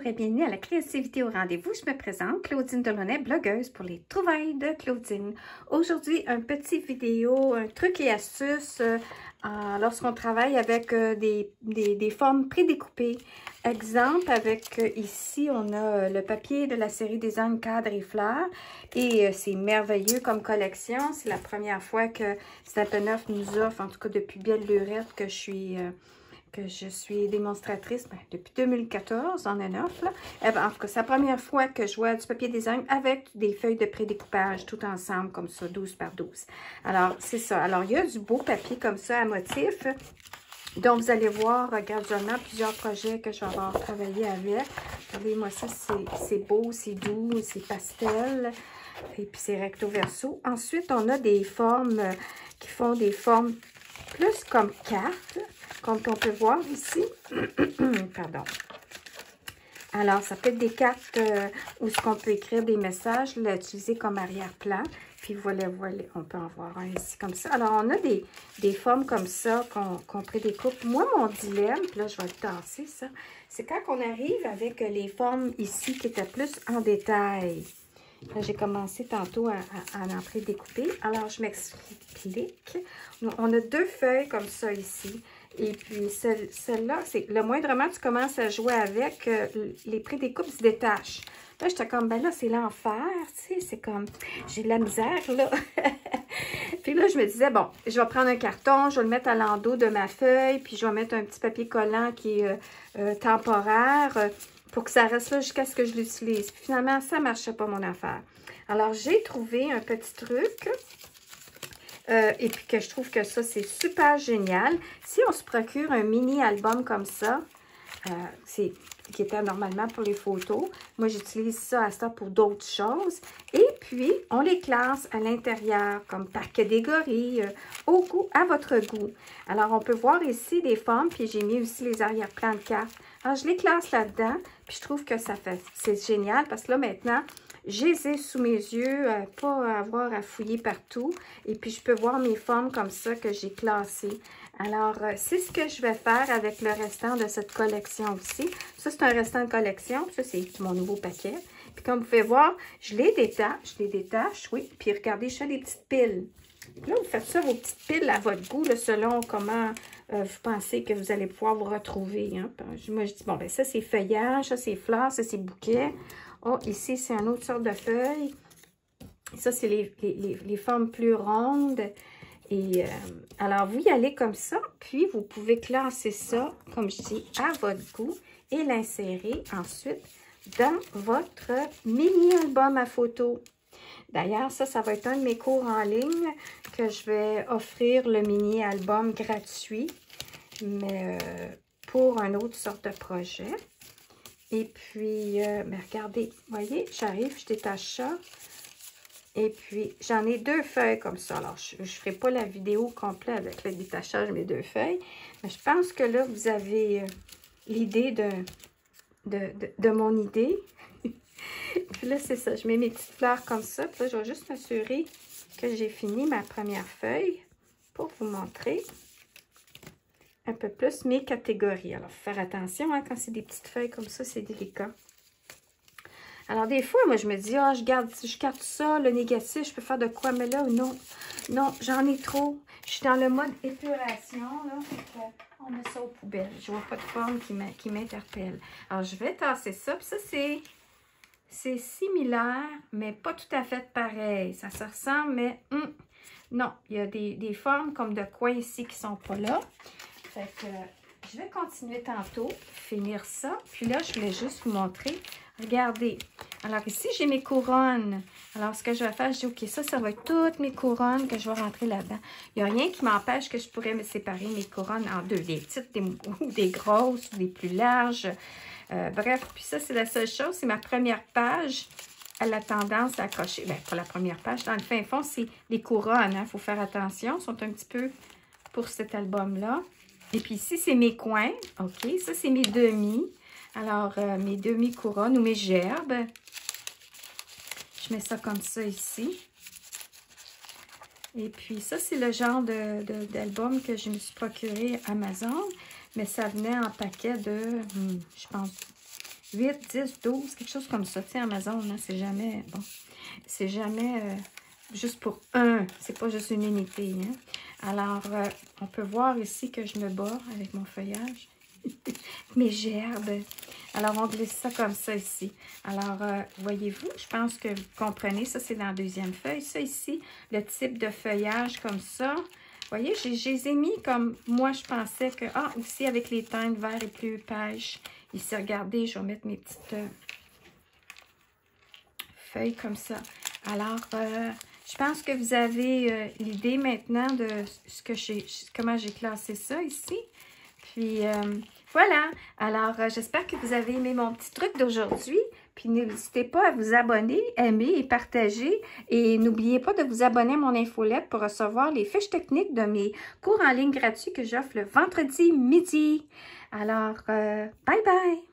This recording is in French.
Bonjour et bienvenue à la créativité au rendez-vous. Je me présente, Claudine Delaunay, blogueuse pour les trouvailles de Claudine. Aujourd'hui, un petit vidéo, un truc et astuce lorsqu'on travaille avec des formes prédécoupées. Exemple, avec ici, on a le papier de la série Design Cadre et Fleurs et c'est merveilleux comme collection. C'est la première fois que Stampin' Up! Nous offre, en tout cas depuis Belle Lurette, que je suis démonstratrice depuis 2014 en enough. En tout cas, c'est la première fois que je vois du papier design avec des feuilles de prédécoupage tout ensemble, comme ça, 12 par 12. Alors, c'est ça. Alors, il y a du beau papier comme ça à motif. Donc, vous allez voir graduellement plusieurs projets que je vais avoir travaillé avec. Regardez-moi ça, c'est beau, c'est doux, c'est pastel. Et puis, c'est recto verso. Ensuite, on a des formes qui font des formes plus comme cartes. Comme on peut voir ici, pardon. Alors, ça peut être des cartes où ce qu'on peut écrire des messages, l'utiliser comme arrière-plan. Puis voilà, on peut en voir un ici comme ça. Alors, on a des formes comme ça qu'on prédécoupe. Moi, mon dilemme, puis là, je vais le tasser, ça, c'est quand on arrive avec les formes ici qui étaient plus en détail. Là, j'ai commencé tantôt à en prédécouper. Alors, je m'explique. On a deux feuilles comme ça ici. Et puis, celle-là, c'est le moindrement, tu commences à jouer avec, les prédécoupes se détachent. Là, j'étais comme, ben là, c'est l'enfer, tu sais, c'est comme, j'ai de la misère, là. Puis là, je me disais, bon, je vais prendre un carton, je vais le mettre à l'endos de ma feuille, puis je vais mettre un petit papier collant qui est temporaire, pour que ça reste là jusqu'à ce que je l'utilise. Finalement, ça ne marchait pas, mon affaire. Alors, j'ai trouvé un petit truc. Et puis que je trouve que ça, c'est super génial. Si on se procure un mini-album comme ça, qui était normalement pour les photos, moi, j'utilise ça à ça pour d'autres choses. Et puis, on les classe à l'intérieur, comme par catégorie, au goût, à votre goût. Alors, on peut voir ici des formes, puis j'ai mis aussi les arrière-plans de cartes. Alors, je les classe là-dedans, puis je trouve que c'est génial, parce que là, maintenant, je les ai sous mes yeux, pas avoir à fouiller partout. Et puis, je peux voir mes formes comme ça que j'ai classées. Alors, c'est ce que je vais faire avec le restant de cette collection aussi. Ça, c'est un restant de collection. Ça, c'est mon nouveau paquet. Puis, comme vous pouvez voir, je les détache, oui. Puis, regardez, je fais des petites piles. Là, vous faites ça, vos petites piles à votre goût, là, selon comment vous pensez que vous allez pouvoir vous retrouver. Hein. Moi, je dis, bon, ben ça, c'est feuillage, ça, c'est fleurs, ça, c'est bouquet. Oh, ici, c'est une autre sorte de feuille. Ça, c'est les formes plus rondes. Et alors, vous y allez comme ça. Puis, vous pouvez classer ça, comme je dis, à votre goût et l'insérer ensuite dans votre mini-album à photos. D'ailleurs, ça va être un de mes cours en ligne que je vais offrir le mini-album gratuit, mais pour un autre sorte de projet. Et puis, mais regardez, vous voyez, j'arrive, je détache ça. Et puis, j'en ai deux feuilles comme ça. Alors, je ne ferai pas la vidéo complète avec le détachage de mes deux feuilles. Mais je pense que là, vous avez l'idée de mon idée. Puis là, c'est ça. Je mets mes petites fleurs comme ça. Puis là, je vais juste m'assurer que j'ai fini ma première feuille pour vous montrer un peu plus mes catégories. Alors, faut faire attention, hein, quand c'est des petites feuilles comme ça, c'est délicat. Alors, des fois, moi, je me dis, ah, je garde ça, le négatif, je peux faire de quoi? Mais là, non, j'en ai trop. Je suis dans le mode épuration, là. On met ça aux poubelles. Je vois pas de forme qui m'interpelle. Alors, je vais tasser ça. Puis ça, c'est similaire, mais pas tout à fait pareil. Ça se ressemble, mais non, il y a des formes comme de coins ici qui sont pas là. Fait que je vais continuer tantôt, finir ça. Puis là, je voulais juste vous montrer. Regardez. Alors ici, j'ai mes couronnes. Alors, ce que je vais faire, je dis, OK, ça va être toutes mes couronnes que je vais rentrer là-dedans. Il n'y a rien qui m'empêche que je pourrais me séparer mes couronnes en deux. Des petites, des grosses, des plus larges. Bref, puis ça, c'est la seule chose. C'est ma première page. Elle a tendance à accrocher. Bien, pas la première page. Dans le fin fond, c'est les couronnes. Il faut faire attention. Elles sont un petit peu pour cet album-là. Et puis ici, c'est mes coins. OK, ça, c'est mes demi. Alors, mes demi-couronnes ou mes gerbes. Je mets ça comme ça ici. Et puis, ça, c'est le genre d'album que je me suis procuré à Amazon. Mais ça venait en paquet de, je pense, 8, 10, 12, quelque chose comme ça. Tu sais, Amazon, hein, c'est jamais, bon, c'est jamais juste pour un. C'est pas juste une unité. Hein. Alors, on peut voir ici que je me bats avec mon feuillage. Mes gerbes. Alors, on glisse ça comme ça ici. Alors, voyez-vous, je pense que vous comprenez. Ça, c'est dans la deuxième feuille. Ça ici, le type de feuillage comme ça. Vous voyez, je les ai mis comme moi, je pensais que... Ah, aussi avec les teintes vert et plus pêche. Ici, regardez, je vais mettre mes petites feuilles comme ça. Alors, je pense que vous avez l'idée maintenant de comment j'ai classé ça ici. Puis, voilà. Alors, j'espère que vous avez aimé mon petit truc d'aujourd'hui. Puis, n'hésitez pas à vous abonner, aimer et partager. Et n'oubliez pas de vous abonner à mon infolette pour recevoir les fiches techniques de mes cours en ligne gratuits que j'offre le vendredi midi. Alors, bye bye!